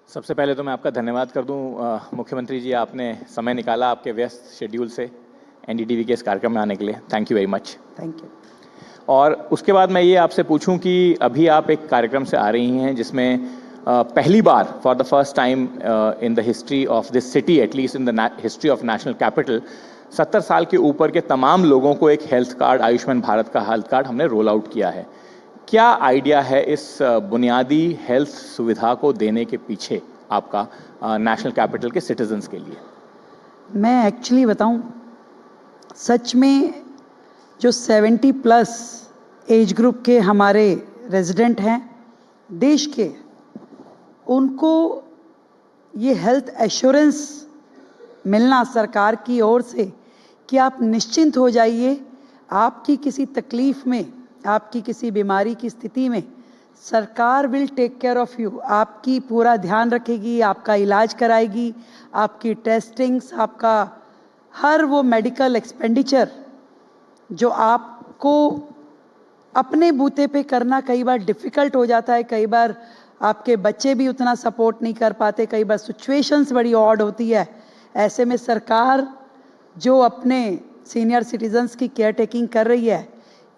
सबसे पहले तो मैं आपका धन्यवाद कर दूं मुख्यमंत्री जी, आपने समय निकाला आपके व्यस्त शेड्यूल से एनडीटीवी के इस कार्यक्रम में आने के लिए। Thank you very much. Thank you. और उसके बाद मैं ये आपसे पूछूं कि अभी आप एक कार्यक्रम से आ रही हैं जिसमें पहली बार for the first time in the history of this city, at least in the history of national capital, 70 साल के ऊपर के तमाम लोगों को एक हेल्थ कार्ड, आयुष्मान भारत का हेल्थ कार्ड हमने रोल आउट किया है। क्या आइडिया है इस बुनियादी हेल्थ सुविधा को देने के पीछे आपका नेशनल कैपिटल के सिटीजन्स के लिए? मैं एक्चुअली बताऊं, सच में जो 70 प्लस एज ग्रुप के हमारे रेजिडेंट हैं देश के, उनको ये हेल्थ एश्योरेंस मिलना सरकार की ओर से कि आप निश्चिंत हो जाइए, आपकी किसी तकलीफ में, आपकी किसी बीमारी की स्थिति में सरकार will take care of you, आपकी पूरा ध्यान रखेगी, आपका इलाज कराएगी, आपकी टेस्टिंग्स, आपका हर वो मेडिकल एक्सपेंडिचर जो आपको अपने बूते पे करना कई बार डिफ़िकल्ट हो जाता है, कई बार आपके बच्चे भी उतना सपोर्ट नहीं कर पाते, कई बार सिचुएशंस बड़ी ऑड होती है। ऐसे में सरकार जो अपने सीनियर सिटीजन्स की केयर टेकिंग कर रही है,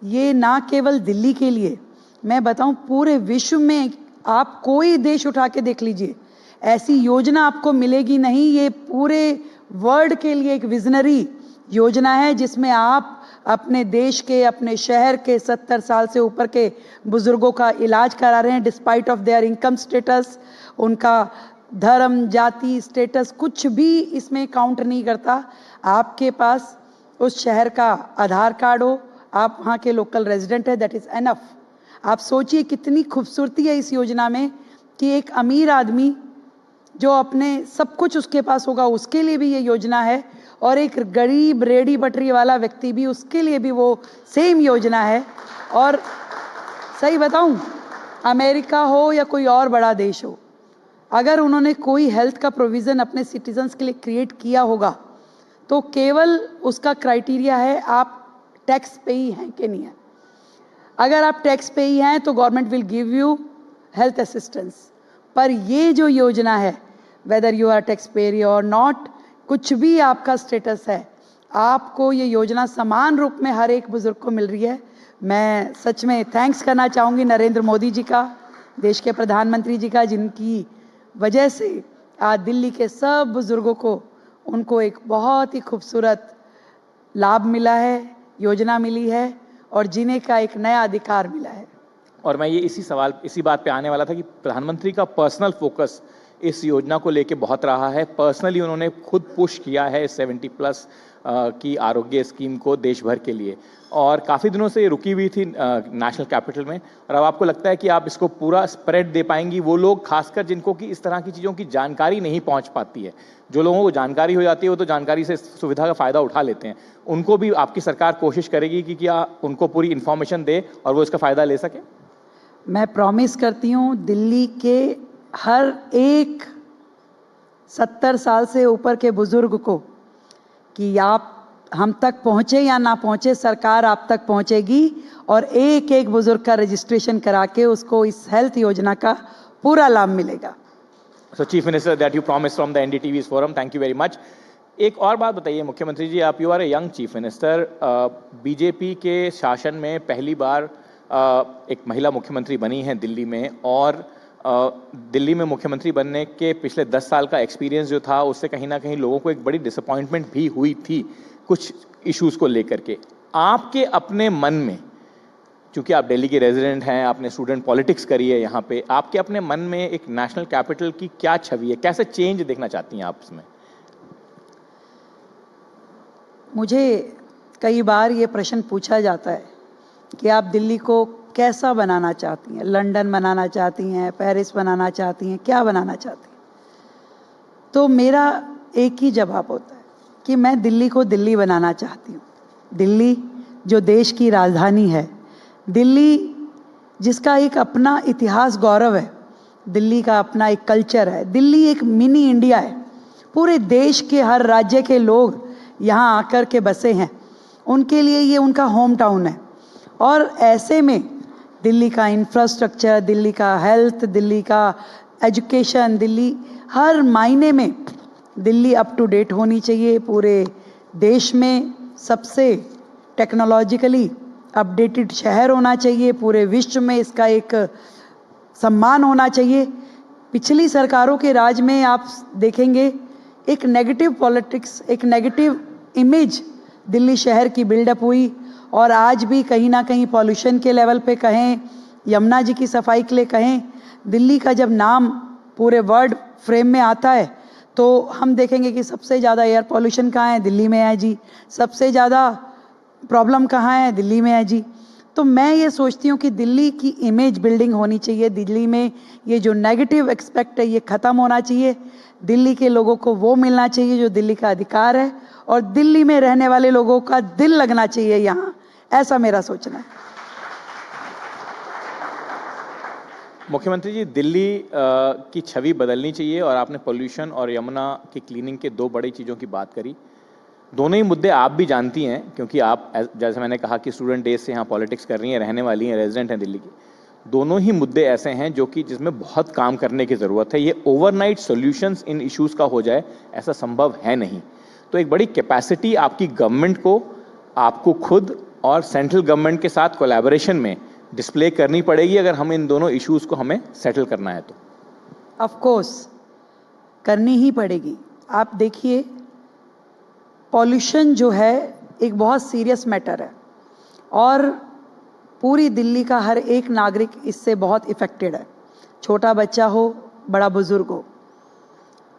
ये ना केवल दिल्ली के लिए, मैं बताऊं पूरे विश्व में आप कोई देश उठा के देख लीजिए, ऐसी योजना आपको मिलेगी नहीं। ये पूरे वर्ल्ड के लिए एक विजनरी योजना है जिसमें आप अपने देश के, अपने शहर के 70 साल से ऊपर के बुजुर्गों का इलाज करा रहे हैं despite of their income status. उनका धर्म, जाति, स्टेटस कुछ भी इसमें काउंट नहीं करता। आपके पास उस शहर का आधार कार्ड हो, आप वहाँ के लोकल रेजिडेंट है, दैट इज़ एनफ। आप सोचिए कितनी खूबसूरती है इस योजना में कि एक अमीर आदमी जो अपने सब कुछ उसके पास होगा उसके लिए भी ये योजना है, और एक गरीब रेडी पटरी वाला व्यक्ति भी, उसके लिए भी वो सेम योजना है। और सही बताऊं, अमेरिका हो या कोई और बड़ा देश हो, अगर उन्होंने कोई हेल्थ का प्रोविज़न अपने सिटीजन्स के लिए क्रिएट किया होगा तो केवल उसका क्राइटेरिया है आप टैक्स पेई हैं कि नहीं है। अगर आप टैक्स पेई हैं तो government will give you health assistance. पर ये जो योजना है, whether you are taxpayer or not, कुछ भी आपका स्टेटस है, आपको ये योजना समान रूप में हर एक बुजुर्ग को मिल रही है। मैं सच में थैंक्स करना चाहूँगी नरेंद्र मोदी जी का, देश के प्रधानमंत्री जी का, जिनकी वजह से आज दिल्ली के सब बुजुर्गों को उनको एक बहुत ही खूबसूरत लाभ मिला है, योजना मिली है और जीने का एक नया अधिकार मिला है। और मैं ये इसी बात पे आने वाला था कि प्रधानमंत्री का पर्सनल फोकस इस योजना को लेके बहुत रहा है। पर्सनली उन्होंने खुद पुश किया है 70 प्लस की आरोग्य स्कीम को देश भर के लिए, और काफ़ी दिनों से ये रुकी हुई थी नेशनल कैपिटल में। और अब आपको लगता है कि आप इसको पूरा स्प्रेड दे पाएंगी? वो लोग खासकर जिनको कि इस तरह की चीज़ों की जानकारी नहीं पहुंच पाती है, जो लोगों को जानकारी हो जाती है वो तो जानकारी से सुविधा का फ़ायदा उठा लेते हैं, उनको भी आपकी सरकार कोशिश करेगी कि क्या उनको पूरी इन्फॉर्मेशन दे और वो इसका फ़ायदा ले सके? मैं प्रॉमिस करती हूँ दिल्ली के हर एक 70 साल से ऊपर के बुजुर्ग को कि आप हम तक पहुँचे या ना पहुँचे, सरकार आप तक पहुँचेगी और एक एक बुजुर्ग का रजिस्ट्रेशन करा के उसको इस हेल्थ योजना का पूरा लाभ मिलेगा। So Chief Minister, that you promised from the NDTV's forum, thank you very much. एक और बात बताइए मुख्यमंत्री जी, आप you are a young chief minister, BJP के शासन में पहली बार एक महिला मुख्यमंत्री बनी है दिल्ली में, और दिल्ली में मुख्यमंत्री बनने के पिछले 10 साल का एक्सपीरियंस जो था उससे कहीं ना कहीं लोगों को एक बड़ी डिसअपॉइंटमेंट भी हुई थी कुछ इश्यूज़ को लेकर के। आपके अपने मन में, क्योंकि आप दिल्ली के रेजिडेंट हैं, आपने स्टूडेंट पॉलिटिक्स करी है यहाँ पे, आपके अपने मन में एक नेशनल कैपिटल की क्या छवि है? कैसे चेंज देखना चाहती हैं आप इसमें? मुझे कई बार ये प्रश्न पूछा जाता है कि आप दिल्ली को कैसा बनाना चाहती हैं, लंदन बनाना चाहती हैं, पेरिस बनाना चाहती हैं, क्या बनाना चाहती हैं? तो मेरा एक ही जवाब होता है कि मैं दिल्ली को दिल्ली बनाना चाहती हूँ। दिल्ली जो देश की राजधानी है, दिल्ली जिसका एक अपना इतिहास गौरव है, दिल्ली का अपना एक कल्चर है, दिल्ली एक मिनी इंडिया है। पूरे देश के हर राज्य के लोग यहाँ आकर के बसे हैं, उनके लिए ये उनका होम टाउन है। और ऐसे में दिल्ली का इंफ्रास्ट्रक्चर, दिल्ली का हेल्थ, दिल्ली का एजुकेशन, दिल्ली हर मायने में दिल्ली अप टू डेट होनी चाहिए। पूरे देश में सबसे टेक्नोलॉजिकली अपडेटेड शहर होना चाहिए। पूरे विश्व में इसका एक सम्मान होना चाहिए। पिछली सरकारों के राज में आप देखेंगे एक नेगेटिव पॉलिटिक्स, एक नेगेटिव इमेज दिल्ली शहर की बिल्डअप हुई, और आज भी कहीं ना कहीं पॉल्यूशन के लेवल पे कहें, यमुना जी की सफाई के लिए कहें, दिल्ली का जब नाम पूरे वर्ल्ड फ्रेम में आता है तो हम देखेंगे कि सबसे ज़्यादा एयर पॉल्यूशन कहाँ है, दिल्ली में है जी। सबसे ज़्यादा प्रॉब्लम कहाँ है, दिल्ली में है जी। तो मैं ये सोचती हूँ कि दिल्ली की इमेज बिल्डिंग होनी चाहिए। दिल्ली में ये जो नेगेटिव एक्सपेक्ट है ये ख़त्म होना चाहिए। दिल्ली के लोगों को वो मिलना चाहिए जो दिल्ली का अधिकार है, और दिल्ली में रहने वाले लोगों का दिल लगना चाहिए यहाँ, ऐसा मेरा सोचना है। मुख्यमंत्री जी, दिल्ली की छवि बदलनी चाहिए, और आपने पोल्यूशन और यमुना की क्लीनिंग के दो बड़ी चीज़ों की बात करी। दोनों ही मुद्दे आप भी जानती हैं, क्योंकि आप जैसे मैंने कहा कि स्टूडेंट डेज से यहाँ पॉलिटिक्स कर रही हैं, रहने वाली हैं, रेजिडेंट हैं दिल्ली की। दोनों ही मुद्दे ऐसे हैं जो कि जिसमें बहुत काम करने की ज़रूरत है। ये ओवरनाइट सॉल्यूशंस इन इश्यूज़ का हो जाए ऐसा संभव है नहीं। तो एक बड़ी कैपेसिटी आपकी गवर्नमेंट को, आपको खुद और सेंट्रल गवर्नमेंट के साथ कोलैबोरेशन में डिस्प्ले करनी पड़ेगी अगर हम इन दोनों इश्यूज़ को हमें सेटल करना है तो। ऑफ कोर्स करनी ही पड़ेगी। आप देखिए, पॉल्यूशन जो है एक बहुत सीरियस मैटर है, और पूरी दिल्ली का हर एक नागरिक इससे बहुत इफ़ेक्टेड है। छोटा बच्चा हो, बड़ा बुजुर्ग हो,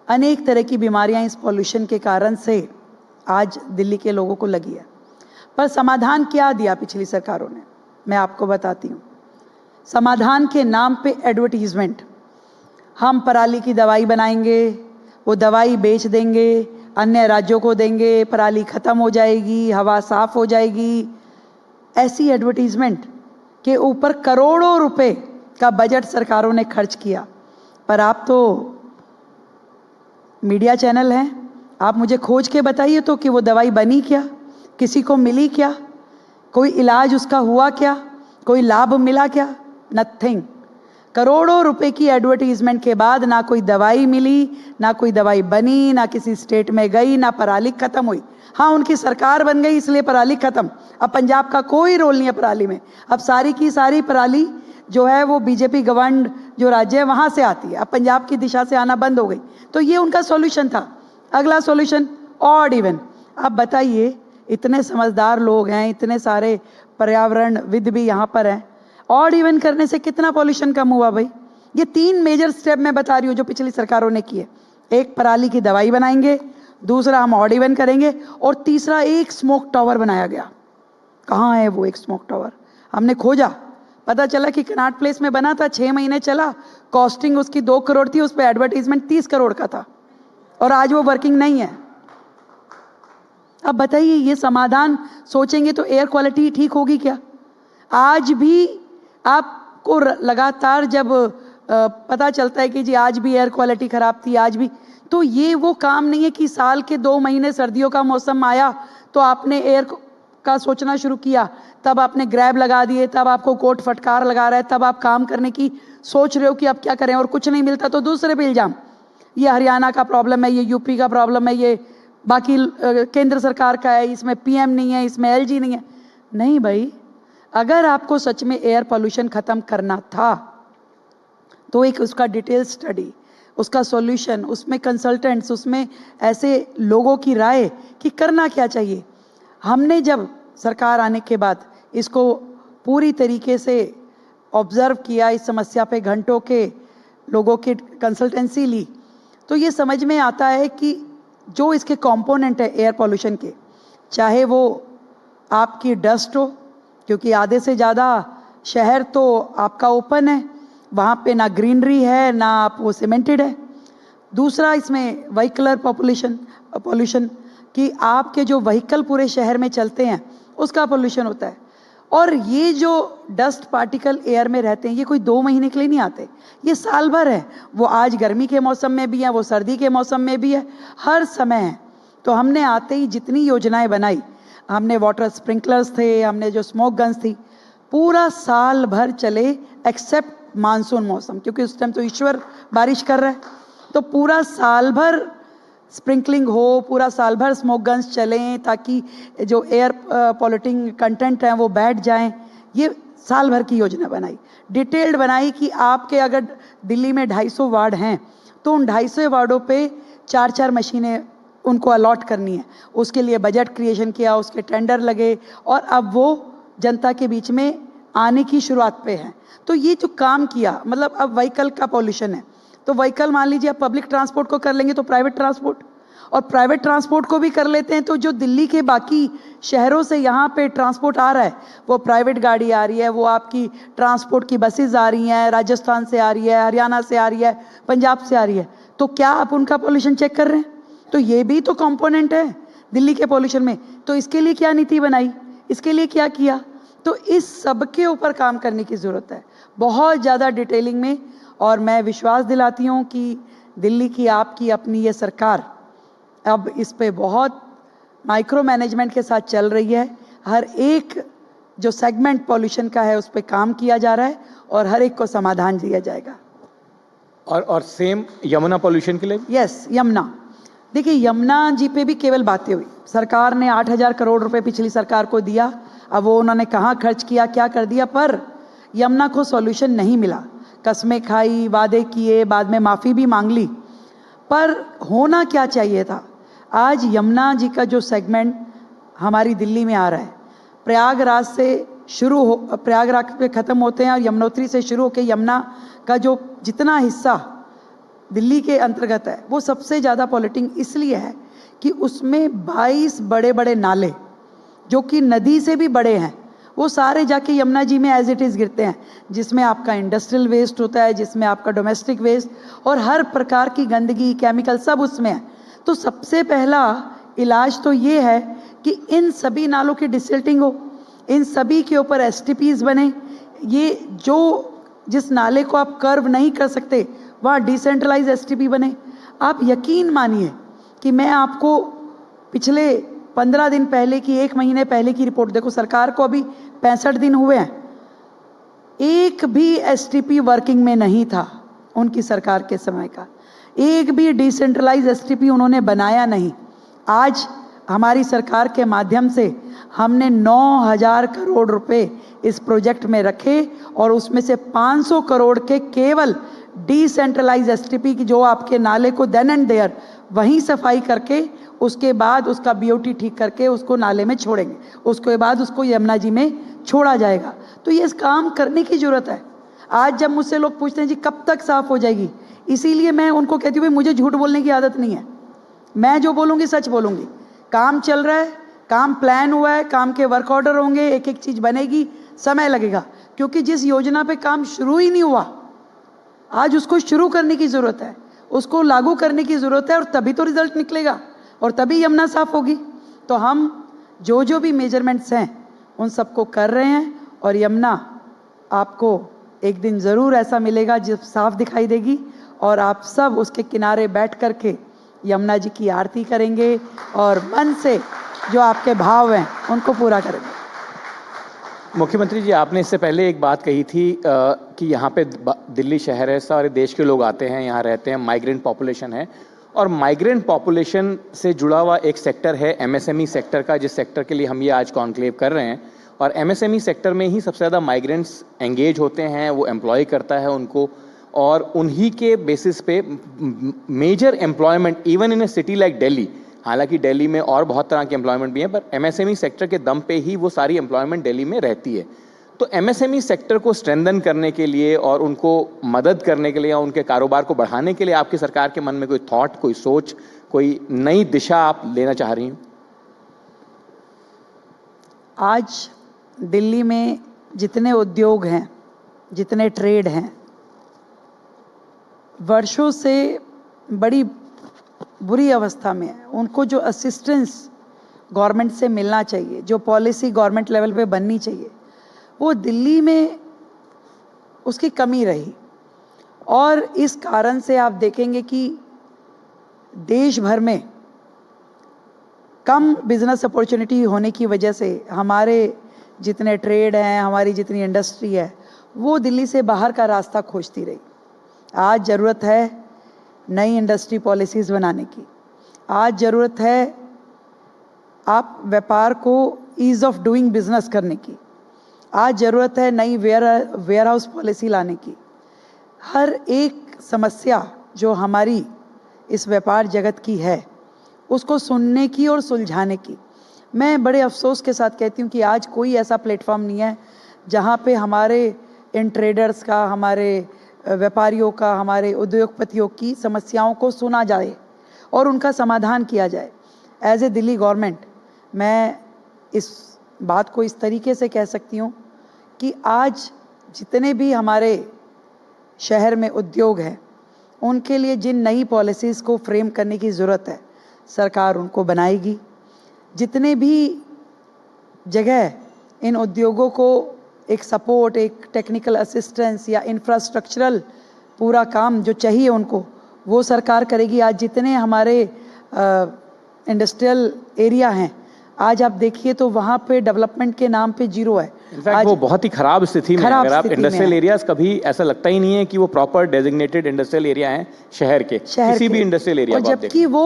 अनेक तरह की बीमारियां इस पॉल्यूशन के कारण से आज दिल्ली के लोगों को लगी है। पर समाधान क्या दिया पिछली सरकारों ने, मैं आपको बताती हूँ। समाधान के नाम पे एडवर्टीजमेंट, हम पराली की दवाई बनाएंगे, वो दवाई बेच देंगे, अन्य राज्यों को देंगे, पराली ख़त्म हो जाएगी, हवा साफ हो जाएगी। ऐसी एडवर्टीजमेंट के ऊपर करोड़ों रुपए का बजट सरकारों ने खर्च किया। पर आप तो मीडिया चैनल हैं, आप मुझे खोज के बताइए तो कि वो दवाई बनी क्या, किसी को मिली क्या, कोई इलाज उसका हुआ क्या, कोई लाभ मिला क्या? नथिंग। करोड़ों रुपए की एडवर्टीजमेंट के बाद ना कोई दवाई मिली, ना कोई दवाई बनी, ना किसी स्टेट में गई, ना पराली खत्म हुई। हाँ, उनकी सरकार बन गई इसलिए पराली खत्म। अब पंजाब का कोई रोल नहीं है पराली में। अब सारी की सारी पराली जो है वो बीजेपी गवर्नड जो राज्य है वहाँ से आती है। अब पंजाब की दिशा से आना बंद हो गई। तो ये उनका सॉल्यूशन था। अगला सॉल्यूशन ऑड इवन। अब बताइए, इतने समझदार लोग हैं, इतने सारे पर्यावरणविद भी यहाँ पर हैं, ऑड इवन करने से कितना पॉल्यूशन कम हुआ भाई? ये 3 मेजर स्टेप मैं बता रही हूँ जो पिछली सरकारों ने किए। एक, पराली की दवाई बनाएंगे, दूसरा हम ऑड इवन करेंगे, और तीसरा एक स्मोक टावर बनाया गया। कहाँ है वो एक स्मोक टावर? हमने खोजा, पता चला कि कनॉट प्लेस में बना था, 6 महीने चला, कॉस्टिंग उसकी 2 करोड़ थी, उस पर एडवर्टीजमेंट 30 करोड़ का था, और आज वो वर्किंग नहीं है। अब बताइए, ये समाधान सोचेंगे तो एयर क्वालिटी ठीक होगी क्या? आज भी आपको लगातार जब पता चलता है कि जी आज भी एयर क्वालिटी खराब थी, आज भी, तो ये वो काम नहीं है कि साल के 2 महीने सर्दियों का मौसम आया तो आपने एयर का सोचना शुरू किया, तब आपने ग्रैब लगा दिए, तब आपको कोट फटकार लगा रहा है, तब आप काम करने की सोच रहे हो कि अब क्या करें, और कुछ नहीं मिलता तो दूसरे पे इल्जाम, ये हरियाणा का प्रॉब्लम है, ये यूपी का प्रॉब्लम है, ये बाकी केंद्र सरकार का है, इसमें पीएम नहीं है, इसमें एलजी नहीं है। नहीं भाई, अगर आपको सच में एयर पोल्यूशन ख़त्म करना था तो एक उसका डिटेल स्टडी, उसका सॉल्यूशन, उसमें कंसल्टेंट्स, उसमें ऐसे लोगों की राय कि करना क्या चाहिए। हमने जब सरकार आने के बाद इसको पूरी तरीके से ऑब्जर्व किया, इस समस्या पे घंटों के लोगों की कंसल्टेंसी ली, तो ये समझ में आता है कि जो इसके कंपोनेंट है एयर पोल्यूशन के, चाहे वो आपकी डस्ट हो, क्योंकि आधे से ज़्यादा शहर तो आपका ओपन है, वहाँ पे ना ग्रीनरी है, ना आप वो सीमेंटेड है। दूसरा, इसमें व्हीकलर पोल्यूशन कि आपके जो व्हीकल पूरे शहर में चलते हैं उसका पोल्यूशन होता है। और ये जो डस्ट पार्टिकल एयर में रहते हैं, ये कोई 2 महीने के लिए नहीं आते, ये साल भर है। वो आज गर्मी के मौसम में भी है, वो सर्दी के मौसम में भी है, हर समय है। तो हमने आते ही जितनी योजनाएं बनाई, हमने वाटर स्प्रिंकलर्स थे, हमने जो स्मोक गन्स थी, पूरा साल भर चले, एक्सेप्ट मानसून मौसम, क्योंकि उस टाइम तो ईश्वर बारिश कर रहा है, तो पूरा साल भर स्प्रिंकलिंग हो, पूरा साल भर स्मोक गन्स चलें ताकि जो एयर पॉल्यूटिंग कंटेंट हैं वो बैठ जाएं। ये साल भर की योजना बनाई, डिटेल्ड बनाई कि आपके अगर दिल्ली में 250 वार्ड हैं तो उन 250 वार्डों पे 4-4 मशीनें उनको अलॉट करनी है। उसके लिए बजट क्रिएशन किया, उसके टेंडर लगे और अब वो जनता के बीच में आने की शुरुआत पे है। तो ये जो काम किया, मतलब अब व्हीकल का पॉल्यूशन है तो व्हीकल मान लीजिए आप पब्लिक ट्रांसपोर्ट को कर लेंगे तो प्राइवेट ट्रांसपोर्ट, और प्राइवेट ट्रांसपोर्ट को भी कर लेते हैं तो जो दिल्ली के बाकी शहरों से यहाँ पे ट्रांसपोर्ट आ रहा है वो प्राइवेट गाड़ी आ रही है, वो आपकी ट्रांसपोर्ट की बसेज आ रही हैं, राजस्थान से आ रही है, हरियाणा से आ रही है, पंजाब से आ रही है। तो क्या आप उनका पॉल्यूशन चेक कर रहे हैं? तो ये भी तो कंपोनेंट है दिल्ली के पॉल्यूशन में। तो इसके लिए क्या नीति बनाई, इसके लिए क्या किया? तो इस सब के ऊपर काम करने की ज़रूरत है, बहुत ज़्यादा डिटेलिंग में। और मैं विश्वास दिलाती हूँ कि दिल्ली की आपकी अपनी ये सरकार अब इस पे बहुत माइक्रो मैनेजमेंट के साथ चल रही है। हर एक जो सेगमेंट पॉल्यूशन का है उस पे काम किया जा रहा है और हर एक को समाधान दिया जाएगा। और सेम यमुना पॉल्यूशन के लिए? यस, यमुना, देखिए यमुना जी पे भी केवल बातें हुई। सरकार ने 8,000 करोड़ रुपए पिछली सरकार को दिया, अब वो उन्होंने कहाँ खर्च किया, क्या कर दिया, पर यमुना को सॉल्यूशन नहीं मिला। कस्में खाई, वादे किए, बाद में माफ़ी भी मांग ली, पर होना क्या चाहिए था। आज यमुना जी का जो सेगमेंट हमारी दिल्ली में आ रहा है, प्रयागराज से शुरू हो, प्रयागराज पे ख़त्म होते हैं और यमुनोत्री से शुरू होकर यमुना का जो जितना हिस्सा दिल्ली के अंतर्गत है वो सबसे ज़्यादा पॉल्यूटिंग इसलिए है कि उसमें 22 बड़े बड़े नाले जो कि नदी से भी बड़े हैं वो सारे जाके यमुना जी में एज इट इज़ गिरते हैं, जिसमें आपका इंडस्ट्रियल वेस्ट होता है, जिसमें आपका डोमेस्टिक वेस्ट और हर प्रकार की गंदगी, केमिकल सब उसमें है। तो सबसे पहला इलाज तो ये है कि इन सभी नालों की डिसिल्टिंग हो, इन सभी के ऊपर एसटीपीज़ बने। ये जो जिस नाले को आप कर्व नहीं कर सकते वहाँ डिसेंट्रलाइज एसटीपी बने। आप यकीन मानिए कि मैं आपको पिछले 15 दिन पहले की, 1 महीने पहले की रिपोर्ट, देखो सरकार को अभी 65 दिन हुए हैं, एक भी एसटीपी वर्किंग में नहीं था उनकी सरकार के समय का, एक भी डिसेंट्रलाइज एसटीपी उन्होंने बनाया नहीं। आज हमारी सरकार के माध्यम से हमने 9,000 करोड़ रुपए इस प्रोजेक्ट में रखे और उसमें से 500 करोड़ के केवल डिसेंट्रलाइज एसटीपी की, जो आपके नाले को देन एंड देयर वहीं सफाई करके उसके बाद उसका बीओटी ठीक करके उसको नाले में छोड़ेंगे, उसके बाद उसको यमुना जी में छोड़ा जाएगा। तो ये इस काम करने की ज़रूरत है। आज जब मुझसे लोग पूछते हैं जी कब तक साफ़ हो जाएगी, इसीलिए मैं उनको कहती हूँ भाई मुझे झूठ बोलने की आदत नहीं है, मैं जो बोलूँगी सच बोलूँगी। काम चल रहा है, काम प्लान हुआ है, काम के वर्क ऑर्डर होंगे, एक एक चीज़ बनेगी, समय लगेगा, क्योंकि जिस योजना पे काम शुरू ही नहीं हुआ आज उसको शुरू करने की ज़रूरत है, उसको लागू करने की ज़रूरत है और तभी तो रिजल्ट निकलेगा और तभी यमुना साफ होगी। तो हम जो भी मेजरमेंट्स हैं उन सबको कर रहे हैं और यमुना आपको एक दिन ज़रूर ऐसा मिलेगा जब साफ दिखाई देगी और आप सब उसके किनारे बैठ कर के यमुना जी की आरती करेंगे और मन से जो आपके भाव हैं उनको पूरा करेंगे। मुख्यमंत्री जी, आपने इससे पहले एक बात कही थी कि यहाँ पे दिल्ली शहर है, सारे देश के लोग आते हैं, यहाँ रहते हैं, माइग्रेंट पॉपुलेशन है, और माइग्रेंट पॉपुलेशन से जुड़ा हुआ एक सेक्टर है एमएसएमई सेक्टर का, जिस सेक्टर के लिए हम ये आज कॉन्क्लेव कर रहे हैं। और एमएसएमई सेक्टर में ही सबसे ज़्यादा माइग्रेंट्स एंगेज होते हैं, वो एम्प्लॉय करता है उनको, और उन्हीं के बेसिस पे major employment even in a city like Delhi, हालांकि दिल्ली में और बहुत तरह के एम्प्लॉयमेंट भी हैं, पर एमएसएमई सेक्टर के दम पे ही वो सारी एम्प्लॉयमेंट दिल्ली में रहती है। तो एमएसएमई सेक्टर को स्ट्रेंथन करने के लिए और उनको मदद करने के लिए या उनके कारोबार को बढ़ाने के लिए आपकी सरकार के मन में कोई थॉट, कोई सोच, कोई नई दिशा आप लेना चाह रही हैं? आज दिल्ली में जितने उद्योग हैं, जितने ट्रेड हैं, वर्षों से बड़ी बुरी अवस्था में है। उनको जो असिस्टेंस गवर्नमेंट से मिलना चाहिए, जो पॉलिसी गवर्नमेंट लेवल पे बननी चाहिए, वो दिल्ली में उसकी कमी रही। और इस कारण से आप देखेंगे कि देश भर में कम बिजनेस अपॉर्चुनिटी होने की वजह से हमारे जितने ट्रेड हैं, हमारी जितनी इंडस्ट्री है, वो दिल्ली से बाहर का रास्ता खोजती रही। आज ज़रूरत है नई इंडस्ट्री पॉलिसीज़ बनाने की। आज ज़रूरत है आप व्यापार को ईज़ ऑफ डूइंग बिजनेस करने की। आज ज़रूरत है नई वेयर हाउस पॉलिसी लाने की। हर एक समस्या जो हमारी इस व्यापार जगत की है उसको सुनने की और सुलझाने की। मैं बड़े अफसोस के साथ कहती हूँ कि आज कोई ऐसा प्लेटफॉर्म नहीं है जहाँ पे हमारे इन ट्रेडर्स का, हमारे व्यापारियों का, हमारे उद्योगपतियों की समस्याओं को सुना जाए और उनका समाधान किया जाए। एज ए दिल्ली गवर्नमेंट मैं इस बात को इस तरीके से कह सकती हूँ कि आज जितने भी हमारे शहर में उद्योग हैं उनके लिए जिन नई पॉलिसीज़ को फ्रेम करने की ज़रूरत है सरकार उनको बनाएगी। जितने भी जगह इन उद्योगों को एक सपोर्ट, एक टेक्निकल असिस्टेंस या इंफ्रास्ट्रक्चरल पूरा काम जो चाहिए उनको, वो सरकार करेगी। आज जितने हमारे इंडस्ट्रियल एरिया हैं, आज आप देखिए तो वहाँ पे डेवलपमेंट के नाम पे जीरो है। इनफैक्ट वो बहुत ही खराब स्थिति में है। अगर आप इंडस्ट्रियल एरियाज, कभी ऐसा लगता ही नहीं है कि वो प्रॉपर डेजिग्नेटेड इंडस्ट्रियल एरिया हैं शहर के, किसी भी इंडस्ट्रियल एरिया। और जबकि वो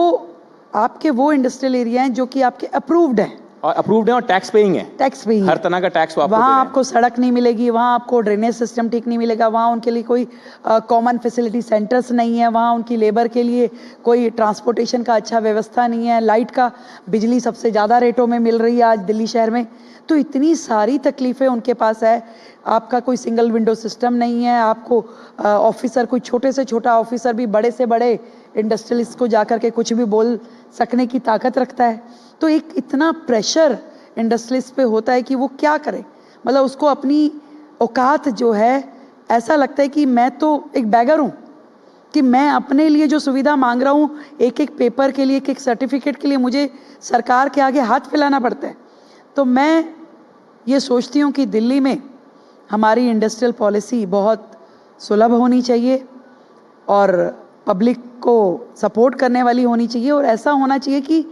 आपके वो इंडस्ट्रियल एरिया हैं जो कि आपके अप्रूव्ड हैं और अप्रूव्ड है और टैक्स पेइंग है। टैक्स पेइंग, हर तरह का टैक्स आपको वहाँ आपको सड़क नहीं मिलेगी, वहाँ आपको ड्रेनेज सिस्टम ठीक नहीं मिलेगा, वहाँ उनके लिए कोई कॉमन फैसिलिटी सेंटर्स नहीं है, वहाँ उनकी लेबर के लिए कोई ट्रांसपोर्टेशन का अच्छा व्यवस्था नहीं है, लाइट का, बिजली सबसे ज़्यादा रेटों में मिल रही है आज दिल्ली शहर में। तो इतनी सारी तकलीफ़ें उनके पास है। आपका कोई सिंगल विंडो सिस्टम नहीं है, आपको ऑफिसर, कोई छोटे से छोटा ऑफिसर भी बड़े से बड़े इंडस्ट्रियलिस्ट को जाकर के कुछ भी बोल सकने की ताकत रखता है। तो एक इतना प्रेशर इंडस्ट्रियलिस्ट पे होता है कि वो क्या करे, मतलब उसको अपनी औकात जो है, ऐसा लगता है कि मैं तो एक बैगर हूँ, कि मैं अपने लिए जो सुविधा मांग रहा हूँ, एक एक पेपर के लिए, एक एक सर्टिफिकेट के लिए मुझे सरकार के आगे हाथ फैलाना पड़ता है। तो मैं ये सोचती हूँ कि दिल्ली में हमारी इंडस्ट्रियल पॉलिसी बहुत सुलभ होनी चाहिए और पब्लिक को सपोर्ट करने वाली होनी चाहिए, और ऐसा होना चाहिए कि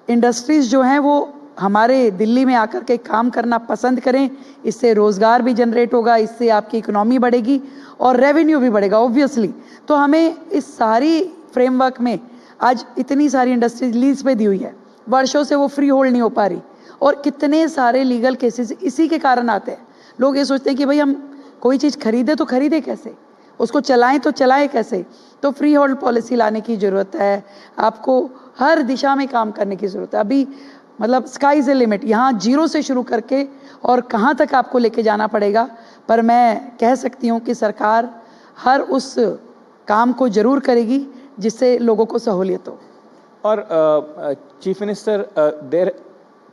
इंडस्ट्रीज़ जो हैं वो हमारे दिल्ली में आकर के काम करना पसंद करें। इससे रोज़गार भी जनरेट होगा, इससे आपकी इकोनॉमी बढ़ेगी और रेवेन्यू भी बढ़ेगा ऑब्वियसली। तो हमें इस सारी फ्रेमवर्क में, आज इतनी सारी इंडस्ट्रीज लीज पे दी हुई है, वर्षों से वो फ्री होल्ड नहीं हो पा रही, और कितने सारे लीगल केसेस इसी के कारण आते हैं। लोग ये सोचते हैं कि भाई हम कोई चीज़ खरीदे तो खरीदे कैसे, उसको चलाएं तो चलाएं कैसे। तो फ्री होल्ड पॉलिसी लाने की ज़रूरत है, आपको हर दिशा में काम करने की ज़रूरत है। अभी मतलब स्काई इज़ ए लिमिट, यहाँ जीरो से शुरू करके और कहाँ तक आपको लेके जाना पड़ेगा। पर मैं कह सकती हूँ कि सरकार हर उस काम को ज़रूर करेगी जिससे लोगों को सहूलियत हो। और chief minister, there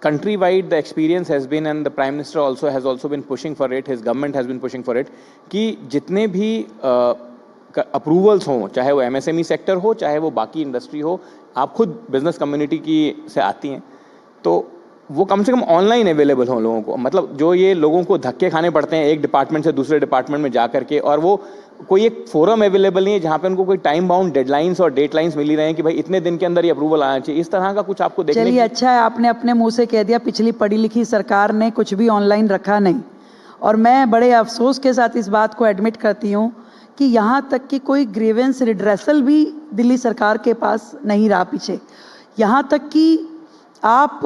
countrywide the experience has been, and the prime minister also has been pushing for it, his government has been pushing for it, कि जितने भी अप्रूवल्स हों, चाहे वो MSME सेक्टर हो, चाहे वो बाकी इंडस्ट्री हो, आप खुद बिजनेस कम्युनिटी की से आती हैं, तो वो कम से कम ऑनलाइन अवेलेबल हों लोगों को। मतलब जो ये लोगों को धक्के खाने पड़ते हैं एक डिपार्टमेंट से दूसरे डिपार्टमेंट में जा करके, और वो कोई एक फोरम अवेलेबल नहीं है जहाँ पे उनको कोई टाइम बाउंड डेडलाइंस और डेटलाइंस मिली रहे हैं कि भाई इतने दिन के अंदर ये अप्रूवल आना चाहिए। इस तरह का कुछ आपको देखने चलिए अच्छा है, आपने अपने मुंह से कह दिया, पिछली पढ़ी लिखी सरकार ने कुछ भी ऑनलाइन रखा नहीं। और मैं बड़े अफसोस के साथ इस बात को एडमिट करती हूँ कि यहाँ तक कि कोई ग्रीवेंस रिड्रेसल भी दिल्ली सरकार के पास नहीं रहा पीछे। यहाँ तक कि आप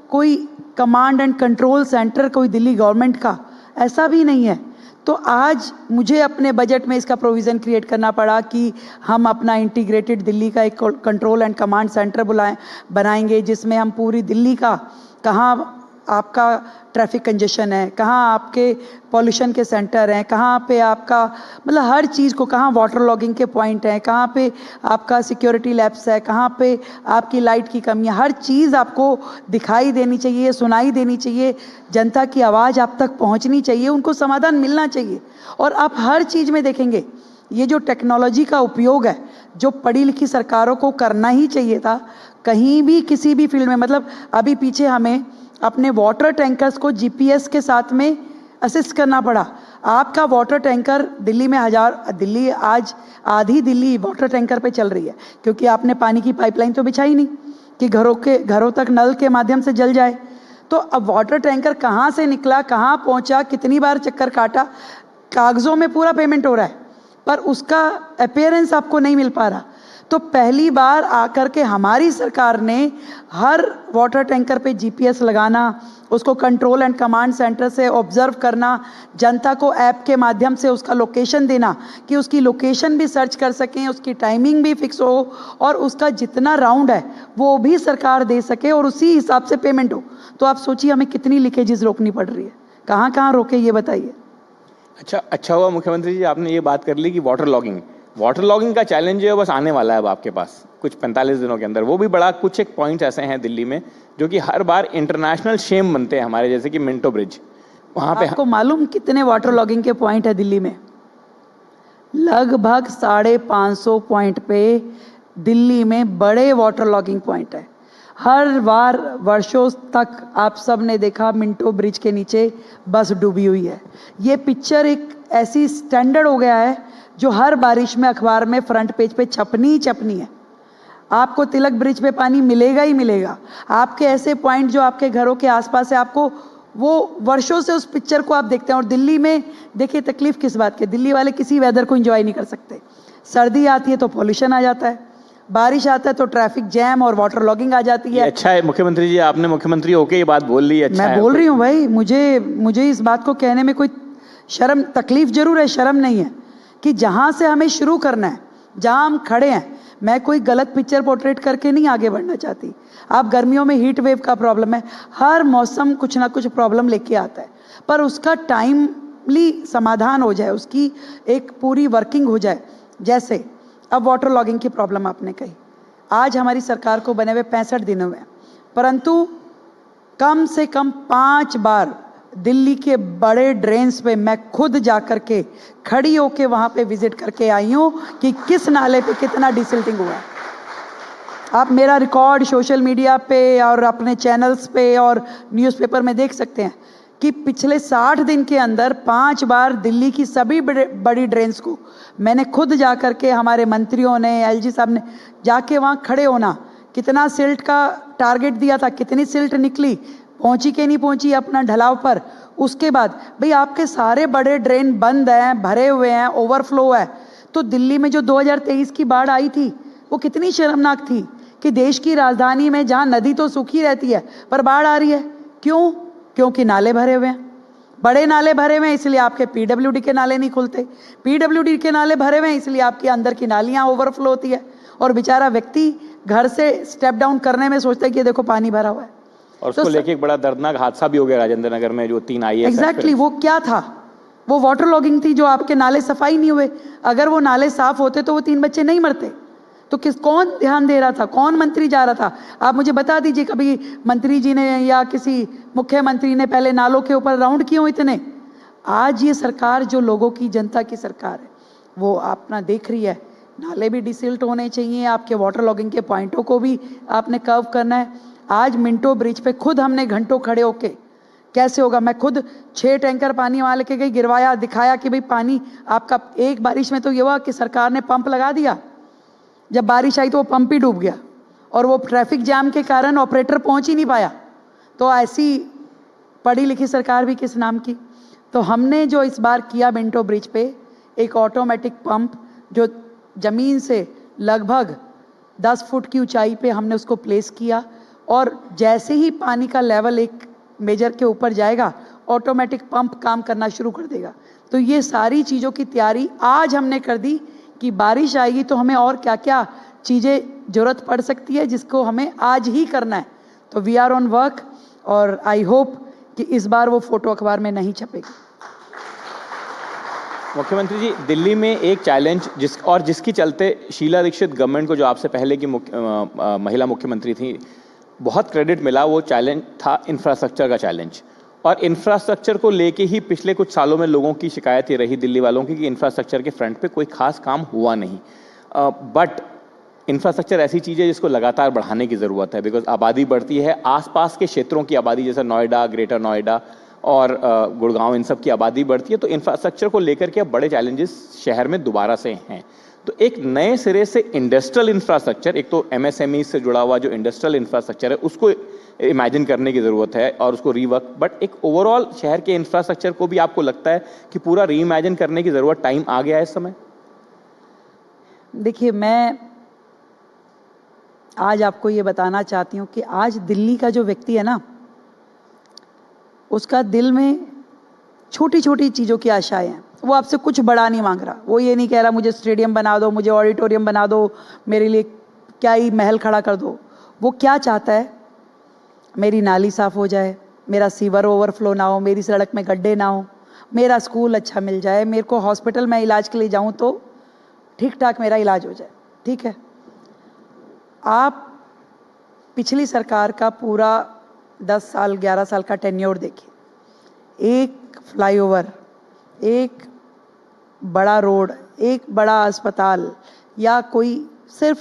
कोई कमांड एंड कंट्रोल सेंटर कोई दिल्ली गवर्नमेंट का ऐसा भी नहीं है। तो आज मुझे अपने बजट में इसका प्रोविज़न क्रिएट करना पड़ा कि हम अपना इंटीग्रेटेड दिल्ली का एक कंट्रोल एंड कमांड सेंटर बनाएंगे, जिसमें हम पूरी दिल्ली का, कहाँ आपका ट्रैफिक कंजेशन है, कहाँ आपके पॉल्यूशन के सेंटर हैं, कहाँ पे आपका मतलब हर चीज़ को, कहाँ वाटर लॉगिंग के पॉइंट हैं, कहाँ पे आपका सिक्योरिटी लैब्स है, कहाँ पे आपकी लाइट की कमी है, हर चीज़ आपको दिखाई देनी चाहिए, सुनाई देनी चाहिए, जनता की आवाज़ आप तक पहुंचनी चाहिए, उनको समाधान मिलना चाहिए। और आप हर चीज़ में देखेंगे ये जो टेक्नोलॉजी का उपयोग है, जो पढ़ी लिखी सरकारों को करना ही चाहिए था, कहीं भी किसी भी फील्ड में, मतलब अभी पीछे हमें अपने वाटर टैंकर्स को जीपीएस के साथ में असिस्ट करना पड़ा। आपका वाटर टैंकर दिल्ली में दिल्ली आज आधी दिल्ली वाटर टैंकर पे चल रही है, क्योंकि आपने पानी की पाइपलाइन तो बिछाई नहीं कि घरों तक नल के माध्यम से जल जाए। तो अब वाटर टैंकर कहाँ से निकला, कहाँ पहुँचा, कितनी बार चक्कर काटा, कागज़ों में पूरा पेमेंट हो रहा है पर उसका अपीयरेंस आपको नहीं मिल पा रहा। तो पहली बार आकर के हमारी सरकार ने हर वाटर टैंकर पे जीपीएस लगाना, उसको कंट्रोल एंड कमांड सेंटर से ऑब्जर्व करना, जनता को ऐप के माध्यम से उसका लोकेशन देना कि उसकी लोकेशन भी सर्च कर सकें, उसकी टाइमिंग भी फिक्स हो और उसका जितना राउंड है वो भी सरकार दे सके और उसी हिसाब से पेमेंट हो। तो आप सोचिए हमें कितनी लीकेजेस रोकनी पड़ रही है, कहाँ कहाँ रोके ये बताइए। अच्छा हुआ मुख्यमंत्री जी आपने ये बात कर ली कि वाटर लॉगिंग का चैलेंज जो है बस आने वाला है अब आपके पास कुछ 45 दिनों के अंदर। वो भी बड़ा कुछ एक पॉइंट्स ऐसे हैं दिल्ली में जो कि हर बार इंटरनेशनल शेम बनते हैं हमारे, जैसे कि मिंटो ब्रिज। वहाँ पे आपको मालूम कितने वाटर लॉगिंग के पॉइंट है दिल्ली में? लगभग 550 पॉइंट पे दिल्ली में बड़े वाटर लॉगिंग पॉइंट है। हर बार वर्षों तक आप सब ने देखा मिंटो ब्रिज के नीचे बस डूबी हुई है। ये पिक्चर एक ऐसी स्टैंडर्ड हो गया है जो हर बारिश में अखबार में फ्रंट पेज पे छपनी है। आपको तिलक ब्रिज पे पानी मिलेगा ही मिलेगा। आपके ऐसे पॉइंट जो आपके घरों के आसपास है, आपको वो वर्षों से उस पिक्चर को आप देखते हैं। और दिल्ली में देखिए तकलीफ किस बात की, दिल्ली वाले किसी वेदर को एंजॉय नहीं कर सकते। सर्दी आती है तो पॉल्यूशन आ जाता है, बारिश आता है तो ट्रैफिक जैम और वाटर लॉगिंग आ जाती है। अच्छा है मुख्यमंत्री जी, आपने मुख्यमंत्री होके ये बात बोल ली। अच्छा मैं बोल रही हूँ भाई, मुझे इस बात को कहने में कोई शर्म, तकलीफ जरूर है, शर्म नहीं है कि जहाँ से हमें शुरू करना है, जहाँ हम खड़े हैं, मैं कोई गलत पिक्चर पोर्ट्रेट करके नहीं आगे बढ़ना चाहती। आप गर्मियों में हीट वेव का प्रॉब्लम है, हर मौसम कुछ ना कुछ प्रॉब्लम लेके आता है, पर उसका टाइमली समाधान हो जाए, उसकी एक पूरी वर्किंग हो जाए। जैसे अब वाटर लॉगिंग की प्रॉब्लम आपने कही, आज हमारी सरकार को बने हुए 65 दिन हुए, परंतु कम से कम 5 बार दिल्ली के बड़े ड्रेन्स पे मैं खुद जा कर के खड़ी होके वहाँ पे विजिट करके आई हूँ कि किस नाले पे कितना डिसिल्टिंग हुआ है। आप मेरा रिकॉर्ड सोशल मीडिया पे और अपने चैनल्स पे और न्यूज़पेपर में देख सकते हैं कि पिछले 60 दिन के अंदर 5 बार दिल्ली की सभी बड़ी ड्रेन्स को मैंने खुद जा कर के, हमारे मंत्रियों ने, एलजी साहब ने जाके वहाँ खड़े होना, कितना सिल्ट का टारगेट दिया था, कितनी सिल्ट निकली, पहुंची कि नहीं पहुंची अपना ढलाव पर। उसके बाद भाई आपके सारे बड़े ड्रेन बंद हैं, भरे हुए हैं, ओवरफ्लो है। तो दिल्ली में जो 2023 की बाढ़ आई थी वो कितनी शर्मनाक थी कि देश की राजधानी में जहां नदी तो सूखी रहती है पर बाढ़ आ रही है। क्यों? क्योंकि नाले भरे हुए हैं, बड़े नाले भरे हुए हैं, इसलिए आपके पीडब्ल्यूडी के नाले नहीं खुलते, पीडब्ल्यूडी के नाले भरे हुए हैं इसलिए आपके अंदर की नालियां ओवरफ्लो होती है और बेचारा व्यक्ति घर से स्टेप डाउन करने में सोचता है कि देखो पानी भरा हुआ है। और उसको लेके एक बड़ा दर्दनाक हादसा भी हो गया राजेंद्र नगर में, जो 3 IAS। एग्जैक्टली वो क्या था? वो वाटर लॉगिंग थी, जो आपके नाले सफाई नहीं हुए। अगर वो नाले साफ होते तो वो 3 बच्चे नहीं मरते। तो कौन ध्यान दे रहा था, कौन मंत्री जा रहा था? आप मुझे बता दीजिए, कभी मंत्री जी ने या किसी मुख्यमंत्री ने पहले नालों के ऊपर राउंड किए हो इतने? आज ये सरकार जो लोगों की, जनता की सरकार है, वो अपना देख रही है। नाले भी डिसिल्ट होने चाहिए, आपके वाटर लॉगिंग के पॉइंटों को भी आपने कर्व करना है। आज मिंटो ब्रिज पे खुद हमने घंटों खड़े होके, कैसे होगा, मैं खुद 6 टैंकर पानी वहाँ लेके गई, गिरवाया, दिखाया कि भाई पानी आपका। एक बारिश में तो ये हुआ कि सरकार ने पंप लगा दिया, जब बारिश आई तो वो पंप ही डूब गया और वो ट्रैफिक जाम के कारण ऑपरेटर पहुंच ही नहीं पाया। तो ऐसी पढ़ी लिखी सरकार भी किस नाम की। तो हमने जो इस बार किया मिंटो ब्रिज पे, एक ऑटोमेटिक पंप जो ज़मीन से लगभग 10 फुट की ऊंचाई पे हमने उसको प्लेस किया और जैसे ही पानी का लेवल एक मेजर के ऊपर जाएगा, ऑटोमेटिक पंप काम करना शुरू कर देगा। तो ये सारी चीज़ों की तैयारी आज हमने कर दी कि बारिश आएगी तो हमें और क्या क्या चीज़ें ज़रूरत पड़ सकती है, जिसको हमें आज ही करना है। तो वी आर ऑन वर्क और आई होप कि इस बार वो फोटो अखबार में नहीं छपेगी। मुख्यमंत्री जी, दिल्ली में एक चैलेंज जिसकी चलते शीला दीक्षित गवर्नमेंट को, जो आपसे पहले की महिला मुख्यमंत्री थी, बहुत क्रेडिट मिला, वो चैलेंज था इंफ्रास्ट्रक्चर का चैलेंज। और इंफ्रास्ट्रक्चर को लेके ही पिछले कुछ सालों में लोगों की शिकायत ये रही, दिल्ली वालों की, कि इंफ्रास्ट्रक्चर के फ्रंट पे कोई खास काम हुआ नहीं। बट इंफ्रास्ट्रक्चर ऐसी चीज़ है जिसको लगातार बढ़ाने की ज़रूरत है, बिकॉज आबादी बढ़ती है, आसपास के क्षेत्रों की आबादी, जैसे नोएडा, ग्रेटर नोएडा और गुड़गांव, इन सब की आबादी बढ़ती है। तो इंफ्रास्ट्रक्चर को लेकर के अब बड़े चैलेंजेस शहर में दोबारा से हैं। तो एक नए सिरे से इंडस्ट्रियल इंफ्रास्ट्रक्चर, एक तो एमएसएमई से जुड़ा हुआ जो इंडस्ट्रियल इंफ्रास्ट्रक्चर है उसको इमेजिन करने की ज़रूरत है और उसको रीवर्क, बट एक ओवरऑल शहर के इंफ्रास्ट्रक्चर को भी आपको लगता है कि पूरा रीइमेजिन करने की ज़रूरत, टाइम आ गया है इस समय? देखिए, मैं आज आपको ये बताना चाहती हूँ कि आज दिल्ली का जो व्यक्ति है ना, उसका दिल में छोटी छोटी चीज़ों की आशाएं हैं। वो आपसे कुछ बड़ा नहीं मांग रहा। वो ये नहीं कह रहा मुझे स्टेडियम बना दो, मुझे ऑडिटोरियम बना दो, मेरे लिए क्या ही महल खड़ा कर दो। वो क्या चाहता है, मेरी नाली साफ़ हो जाए, मेरा सीवर ओवरफ्लो ना हो, मेरी सड़क में गड्ढे ना हो, मेरा स्कूल अच्छा मिल जाए, मेरे को हॉस्पिटल में इलाज के लिए जाऊँ तो ठीक ठाक मेरा इलाज हो जाए। ठीक है, आप पिछली सरकार का पूरा 10 साल 11 साल का टेन्योर देखिए। एक फ्लाईओवर, एक बड़ा रोड, एक बड़ा अस्पताल, या कोई सिर्फ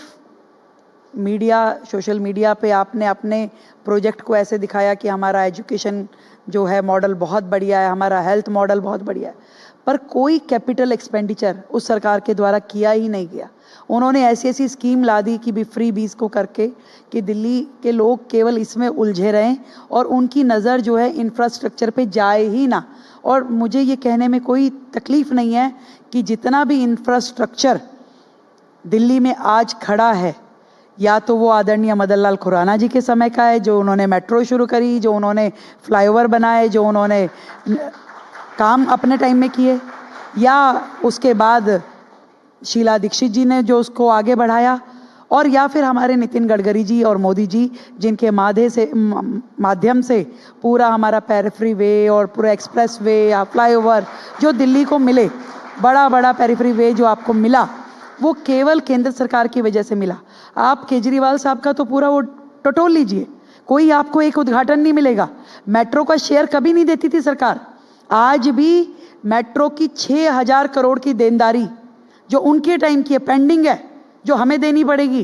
मीडिया, सोशल मीडिया पे आपने अपने प्रोजेक्ट को ऐसे दिखाया कि हमारा एजुकेशन जो है मॉडल बहुत बढ़िया है, हमारा हेल्थ मॉडल बहुत बढ़िया है, पर कोई कैपिटल एक्सपेंडिचर उस सरकार के द्वारा किया ही नहीं गया। उन्होंने ऐसी ऐसी स्कीम ला दी कि भी फ्री बीस को करके कि दिल्ली के लोग केवल इसमें उलझे रहें और उनकी नज़र जो है इंफ्रास्ट्रक्चर पे जाए ही ना। और मुझे ये कहने में कोई तकलीफ़ नहीं है कि जितना भी इंफ्रास्ट्रक्चर दिल्ली में आज खड़ा है, या तो वो आदरणीय मदन लाल खुराना जी के समय का है, जो उन्होंने मेट्रो शुरू करी, जो उन्होंने फ्लाईओवर बनाए, जो उन्होंने काम अपने टाइम में किए, या उसके बाद शीला दीक्षित जी ने जो उसको आगे बढ़ाया, और या फिर हमारे नितिन गडकरी जी और मोदी जी जिनके माध्यम से पूरा हमारा पेरिफेरी वे और पूरा एक्सप्रेस वे या फ्लाईओवर जो दिल्ली को मिले, बड़ा बड़ा पेरिफेरी वे जो आपको मिला, वो केवल केंद्र सरकार की वजह से मिला। आप केजरीवाल साहब का तो पूरा वो टटोल लीजिए, कोई आपको एक उद्घाटन नहीं मिलेगा। मेट्रो का शेयर कभी नहीं देती थी सरकार। आज भी मेट्रो की 6,000 करोड़ की देनदारी जो उनके टाइम की है पेंडिंग है, जो हमें देनी पड़ेगी।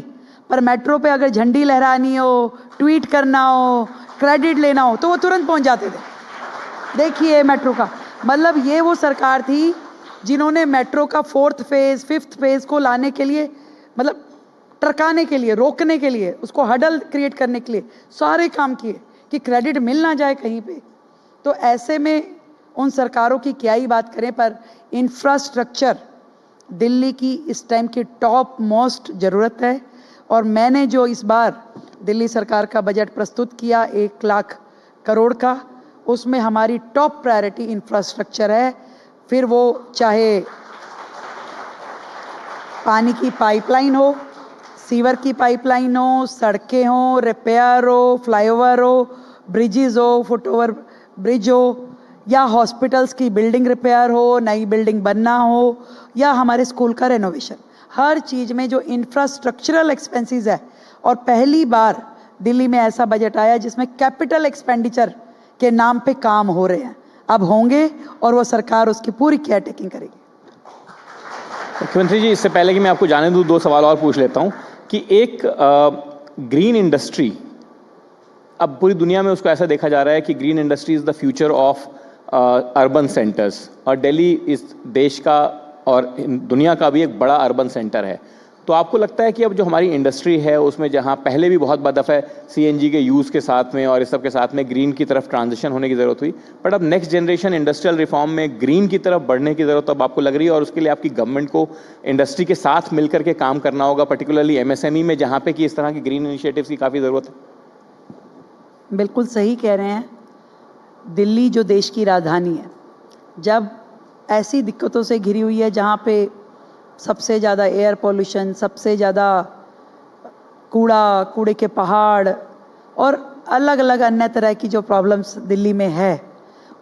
पर मेट्रो पे अगर झंडी लहरानी हो, ट्वीट करना हो, क्रेडिट लेना हो, तो वो तुरंत पहुंच जाते थे। देखिए मेट्रो का मतलब, ये वो सरकार थी जिन्होंने मेट्रो का 4th फेज 5th फेज को लाने के लिए, मतलब टरकाने के लिए, रोकने के लिए, उसको हडल क्रिएट करने के लिए सारे काम किए कि क्रेडिट मिल ना जाए कहीं पे। तो ऐसे में उन सरकारों की क्या ही बात करें, पर इंफ्रास्ट्रक्चर दिल्ली की इस टाइम की टॉप मोस्ट ज़रूरत है। और मैंने जो इस बार दिल्ली सरकार का बजट प्रस्तुत किया 1 लाख करोड़ का, उसमें हमारी टॉप प्रायोरिटी इंफ्रास्ट्रक्चर है। फिर वो चाहे पानी की पाइपलाइन हो, सीवर की पाइपलाइन हो, सड़कें हो, रिपेयर हो, फ्लाईओवर हो, ब्रिजेस हो, फुटओवर ब्रिज हो, या हॉस्पिटल्स की बिल्डिंग रिपेयर हो, नई बिल्डिंग बनना हो, या हमारे स्कूल का रेनोवेशन, हर चीज़ में जो इंफ्रास्ट्रक्चरल एक्सपेंसेस है। और पहली बार दिल्ली में ऐसा बजट आया जिसमें कैपिटल एक्सपेंडिचर के नाम पे काम हो रहे हैं, अब होंगे, और वो सरकार उसकी पूरी केयर टेकिंग करेगी। मुख्यमंत्री जी, इससे पहले कि मैं आपको जाने दूँ, 2 सवाल और पूछ लेता हूँ कि एक ग्रीन इंडस्ट्री, अब पूरी दुनिया में उसको ऐसा देखा जा रहा है कि green industry is the future of urban centres, और दिल्ली इस देश का और दुनिया का भी एक बड़ा अर्बन सेंटर है। तो आपको लगता है कि अब जो हमारी इंडस्ट्री है उसमें, जहाँ पहले भी बहुत दफ़ा सीएनजी के यूज़ के साथ में और इस सब के साथ में ग्रीन की तरफ ट्रांजिशन होने की ज़रूरत हुई, बट अब नेक्स्ट जनरेशन इंडस्ट्रियल रिफॉर्म में ग्रीन की तरफ बढ़ने की ज़रूरत अब आपको लग रही है, और उसके लिए आपकी गवर्नमेंट को इंडस्ट्री के साथ मिल करके काम करना होगा, पर्टिकुलरली एमएसएमई में, जहाँ पे कि इस तरह की ग्रीन इनिशिएटिव्स की काफ़ी ज़रूरत है? बिल्कुल सही कह रहे हैं। दिल्ली जो देश की राजधानी है, जब ऐसी दिक्कतों से घिरी हुई है जहाँ पे सबसे ज़्यादा एयर पॉल्यूशन, सबसे ज़्यादा कूड़े के पहाड़ और अलग अलग अन्य तरह की जो प्रॉब्लम्स दिल्ली में है,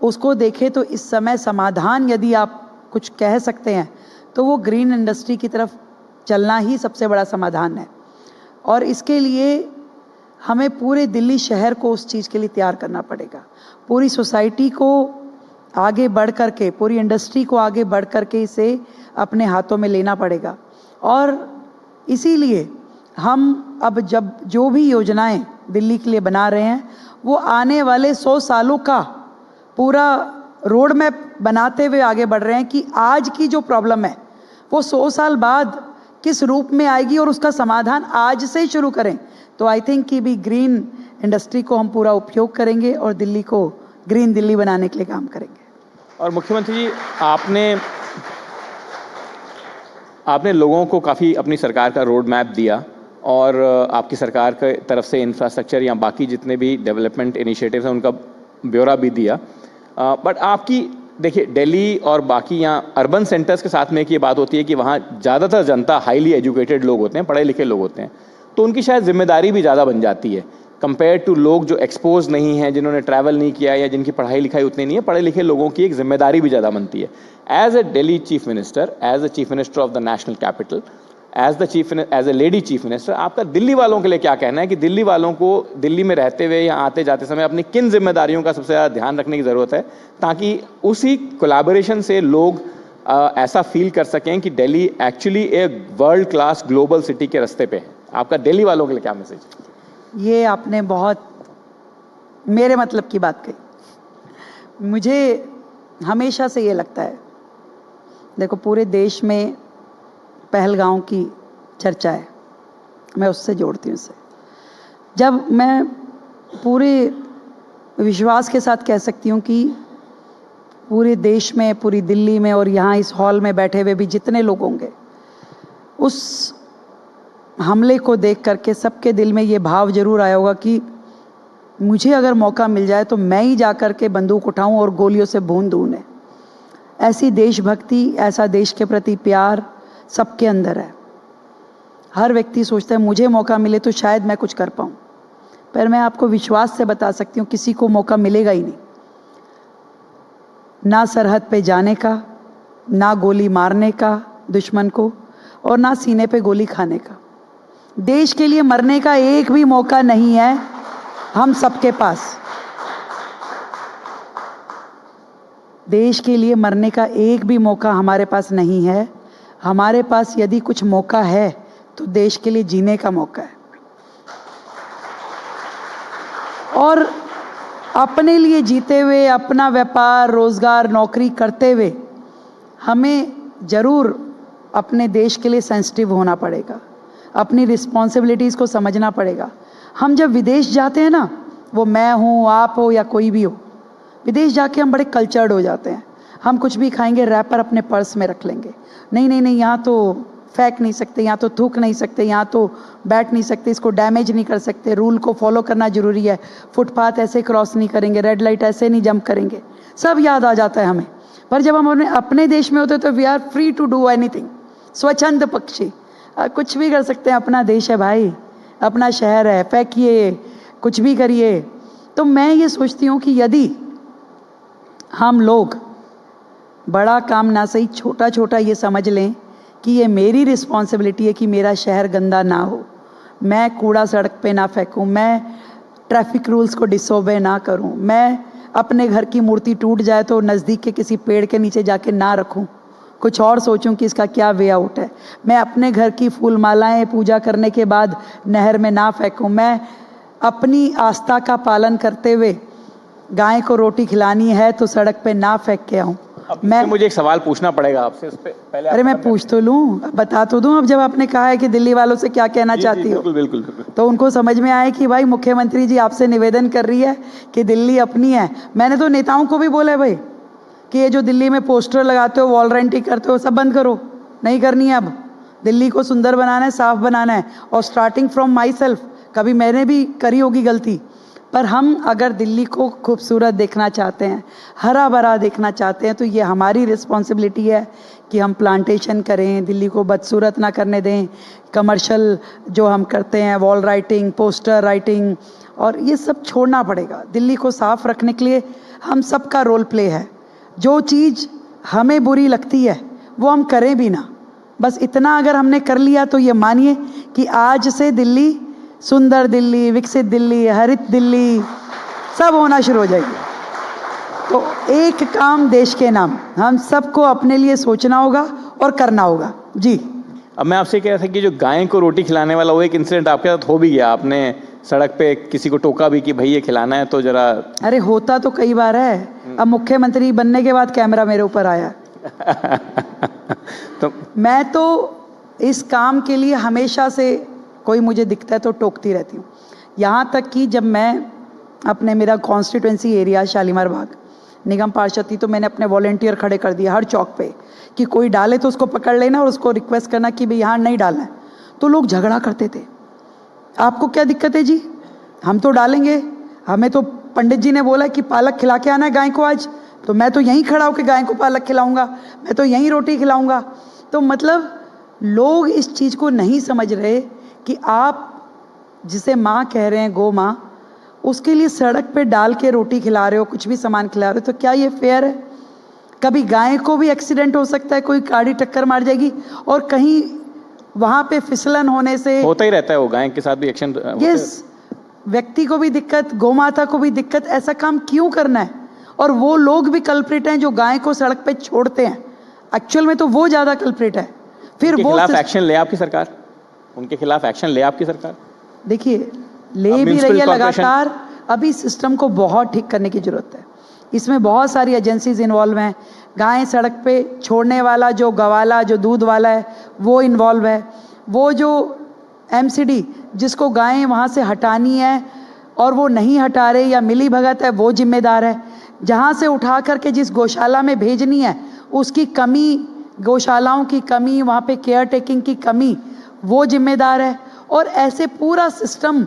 उसको देखें तो इस समय समाधान यदि आप कुछ कह सकते हैं तो वो ग्रीन इंडस्ट्री की तरफ चलना ही सबसे बड़ा समाधान है। और इसके लिए हमें पूरे दिल्ली शहर को उस चीज़ के लिए तैयार करना पड़ेगा। पूरी सोसाइटी को आगे बढ़ कर के, पूरी इंडस्ट्री को आगे बढ़ कर के इसे अपने हाथों में लेना पड़ेगा। और इसीलिए हम अब जब जो भी योजनाएं दिल्ली के लिए बना रहे हैं, वो आने वाले 100 सालों का पूरा रोड मैप बनाते हुए आगे बढ़ रहे हैं कि आज की जो प्रॉब्लम है वो 100 साल बाद किस रूप में आएगी और उसका समाधान आज से ही शुरू करें। तो आई थिंक कि भी ग्रीन इंडस्ट्री को हम पूरा उपयोग करेंगे और दिल्ली को ग्रीन दिल्ली बनाने के लिए काम करेंगे। और मुख्यमंत्री जी, आपने लोगों को काफ़ी अपनी सरकार का रोड मैप दिया और आपकी सरकार की तरफ से इंफ्रास्ट्रक्चर या बाकी जितने भी डेवलपमेंट इनिशिएटिव्स हैं उनका ब्यौरा भी दिया। बट आपकी देखिए, दिल्ली और बाकी यहाँ अर्बन सेंटर्स के साथ में एक ये बात होती है कि वहाँ ज़्यादातर जनता हाईली एजुकेटेड लोग होते हैं, पढ़े लिखे लोग होते हैं, तो उनकी शायद जिम्मेदारी भी ज़्यादा बन जाती है कंपेयर टू लोग जो एक्सपोज नहीं हैं, जिन्होंने ट्रैवल नहीं किया या जिनकी पढ़ाई लिखाई उतनी नहीं है। पढ़े लिखे लोगों की एक जिम्मेदारी भी ज़्यादा बनती है। As a Delhi chief minister, as a chief minister of the national capital, as a lady chief minister, आपका दिल्ली वालों के लिए क्या कहना है कि दिल्ली वालों को दिल्ली में रहते हुए या आते जाते समय अपनी किन जिम्मेदारियों का सबसे ज़्यादा ध्यान रखने की ज़रूरत है, ताकि उसी कोलैबोरेशन से लोग ऐसा फील कर सकें कि दिल्ली एक्चुअली एक वर्ल्ड क्लास ग्लोबल सिटी के रास्ते पे है। आपका दिल्ली वालों के लिए क्या मैसेज? ये आपने बहुत मेरे मतलब की बात कही। मुझे हमेशा से ये लगता है, देखो पूरे देश में पहलगांव की चर्चा है, मैं उससे जोड़ती हूँ इसे। जब मैं पूरे विश्वास के साथ कह सकती हूँ कि पूरे देश में, पूरी दिल्ली में और यहाँ इस हॉल में बैठे हुए भी जितने लोग होंगे, उस हमले को देख करके सबके दिल में ये भाव जरूर आया होगा कि मुझे अगर मौका मिल जाए तो मैं ही जा कर के बंदूक उठाऊं और गोलियों से भून दूं उन्हें। ऐसी देशभक्ति, ऐसा देश के प्रति प्यार सबके अंदर है। हर व्यक्ति सोचता है मुझे मौका मिले तो शायद मैं कुछ कर पाऊं, पर मैं आपको विश्वास से बता सकती हूँ किसी को मौका मिलेगा ही नहीं, ना सरहद पे जाने का, ना गोली मारने का दुश्मन को, और ना सीने पे गोली खाने का। देश के लिए मरने का एक भी मौका नहीं है हम सबके पास। देश के लिए मरने का एक भी मौका हमारे पास नहीं है। हमारे पास यदि कुछ मौका है तो देश के लिए जीने का मौका है, और अपने लिए जीते हुए, अपना व्यापार, रोजगार, नौकरी करते हुए हमें जरूर अपने देश के लिए सेंसिटिव होना पड़ेगा, अपनी रिस्पॉन्सिबिलिटीज़ को समझना पड़ेगा। हम जब विदेश जाते हैं ना, वो मैं हूँ, आप हो या कोई भी हो, विदेश जाके हम बड़े कल्चर्ड हो जाते हैं। हम कुछ भी खाएंगे रैपर अपने पर्स में रख लेंगे, नहीं नहीं नहीं, यहाँ तो फेंक नहीं सकते, यहाँ तो थूक नहीं सकते, यहाँ तो बैठ नहीं सकते, इसको डैमेज नहीं कर सकते, रूल को फॉलो करना ज़रूरी है, फुटपाथ ऐसे क्रॉस नहीं करेंगे, रेड लाइट ऐसे नहीं जंप करेंगे, सब याद आ जाता है हमें। पर जब हम अपने देश में होते तो we are free to do anything, स्वच्छंद पक्षी, कुछ भी कर सकते हैं। अपना देश है भाई, अपना शहर है, फेंकिए, कुछ भी करिए। तो मैं ये सोचती हूँ कि यदि हम लोग बड़ा काम ना सही, छोटा छोटा ये समझ लें कि ये मेरी रिस्पॉन्सिबिलिटी है कि मेरा शहर गंदा ना हो, मैं कूड़ा सड़क पे ना फेंकूं, मैं ट्रैफिक रूल्स को डिसोबे ना करूं, मैं अपने घर की मूर्ति टूट जाए तो नज़दीक के किसी पेड़ के नीचे जाके ना रखूं, कुछ और सोचूं कि इसका क्या वे आउट है, मैं अपने घर की फूल मालाएं पूजा करने के बाद नहर में ना फेंकूं, मैं अपनी आस्था का पालन करते हुए गाय को रोटी खिलानी है तो सड़क पे ना फेंक के आऊं। मैं मुझे एक सवाल पूछना पड़ेगा आपसे, उस पे पहले अरे मैं पूछ तो लूं, बता तो दूं। अब जब आपने कहा है कि दिल्ली वालों से क्या कहना चाहती हो, बिल्कुल, तो उनको समझ में आए कि भाई मुख्यमंत्री जी आपसे निवेदन कर रही है कि दिल्ली अपनी है। मैंने तो नेताओं को भी बोला है भाई कि ये जो दिल्ली में पोस्टर लगाते हो, वॉल रेंटिंग करते हो, सब बंद करो, नहीं करनी है। अब दिल्ली को सुंदर बनाना है, साफ बनाना है, और स्टार्टिंग फ्रॉम माई सेल्फ। कभी मैंने भी करी होगी गलती, पर हम अगर दिल्ली को खूबसूरत देखना चाहते हैं, हरा भरा देखना चाहते हैं, तो ये हमारी रिस्पॉन्सिबिलिटी है कि हम प्लांटेशन करें, दिल्ली को बदसूरत ना करने दें। कमर्शियल जो हम करते हैं, वॉल राइटिंग, पोस्टर राइटिंग, और ये सब छोड़ना पड़ेगा। दिल्ली को साफ रखने के लिए हम सबका रोल प्ले है। जो चीज़ हमें बुरी लगती है वो हम करें भी ना, बस इतना अगर हमने कर लिया तो ये मानिए कि आज से दिल्ली सुंदर दिल्ली, विकसित दिल्ली, हरित दिल्ली सब होना शुरू हो जाएगी। तो एक काम देश के नाम, हम सबको अपने लिए सोचना होगा और करना होगा। जी, अब मैं आपसे कह रहा था कि जो गाय को रोटी खिलाने वाला वो एक इंसिडेंट आपके साथ हो भी गया, आपने सड़क पे किसी को टोका भी कि भाई ये खिलाना है तो जरा। अरे होता तो कई बार है। अब मुख्यमंत्री बनने के बाद कैमरा मेरे ऊपर आया। तो मैं तो इस काम के लिए हमेशा से कोई मुझे दिखता है तो टोकती रहती हूँ। यहाँ तक कि जब मैं अपने मेरा कॉन्स्टिट्यूंसी एरिया शालीमार बाग निगम पार्षद थी तो मैंने अपने वॉलेंटियर खड़े कर दिए हर चौक पे कि कोई डाले तो उसको पकड़ लेना और उसको रिक्वेस्ट करना कि भाई यहाँ नहीं डालना है। तो लोग झगड़ा करते थे, आपको क्या दिक्कत है जी, हम तो डालेंगे, हमें तो पंडित जी ने बोला कि पालक खिला के आना है गाय को आज, तो मैं तो यहीं खड़ा होकर गाय को पालक खिलाऊंगा, मैं तो यहीं रोटी खिलाऊंगा। तो मतलब लोग इस चीज़ को नहीं समझ रहे कि आप जिसे माँ कह रहे हैं, गौ माँ, उसके लिए सड़क पे डाल के रोटी खिला रहे हो, कुछ भी सामान खिला रहे हो, तो क्या ये फेयर है? कभी गाय को भी एक्सीडेंट हो सकता है, कोई गाड़ी टक्कर मार जाएगी और कहीं वहाँ पे फिसलन होने से होता ही रहता है, वो गाय के साथ भी एक्शन यस, व्यक्ति को भी दिक्कत, गौ माता को भी दिक्कत। ऐसा काम क्यों करना है? और वो लोग भी कल्प्रिट हैं जो गाय को सड़क पे छोड़ते हैं, एक्चुअल में तो वो ज़्यादा कल्प्रिट है। फिर वो खिलाफ एक्शन ले आपकी सरकार, उनके खिलाफ एक्शन ले आपकी सरकार? देखिए, ले भी रही है लगातार। अभी सिस्टम को बहुत ठीक करने की जरूरत है, इसमें बहुत सारी एजेंसीज इन्वॉल्व हैं। गाय सड़क पे छोड़ने वाला जो गवाला, जो दूध वाला है, वो इन्वॉल्व है। वो जो एमसीडी जिसको गायें वहाँ से हटानी है और वो नहीं हटा रहे या मिली भगत है, वो जिम्मेदार है। जहाँ से उठा करके जिस गौशाला में भेजनी है उसकी कमी, गौशालाओं की कमी, वहाँ पे केयर टेकिंग की कमी, वो जिम्मेदार है। और ऐसे पूरा सिस्टम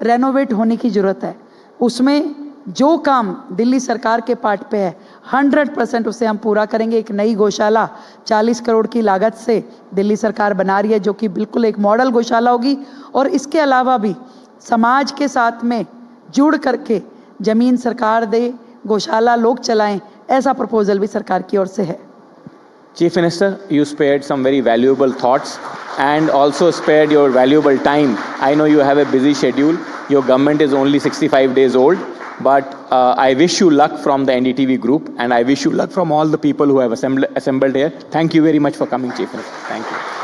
रेनोवेट होने की ज़रूरत है। उसमें जो काम दिल्ली सरकार के पार्ट पे है 100% उसे हम पूरा करेंगे। एक नई गौशाला 40 करोड़ की लागत से दिल्ली सरकार बना रही है, जो कि बिल्कुल एक मॉडल गौशाला होगी। और इसके अलावा भी समाज के साथ में जुड़ करके ज़मीन सरकार दे, गौशाला लोग चलाएं, ऐसा प्रपोजल भी सरकार की ओर से है। Chief Minister, you spared some very valuable thoughts and also spared your valuable time. I know you have a busy schedule. Your government is only 65 days old, but I wish you luck from the NDTV group, and I wish you luck from all the people who have assembled here. Thank you very much for coming, Chief Minister. Thank you.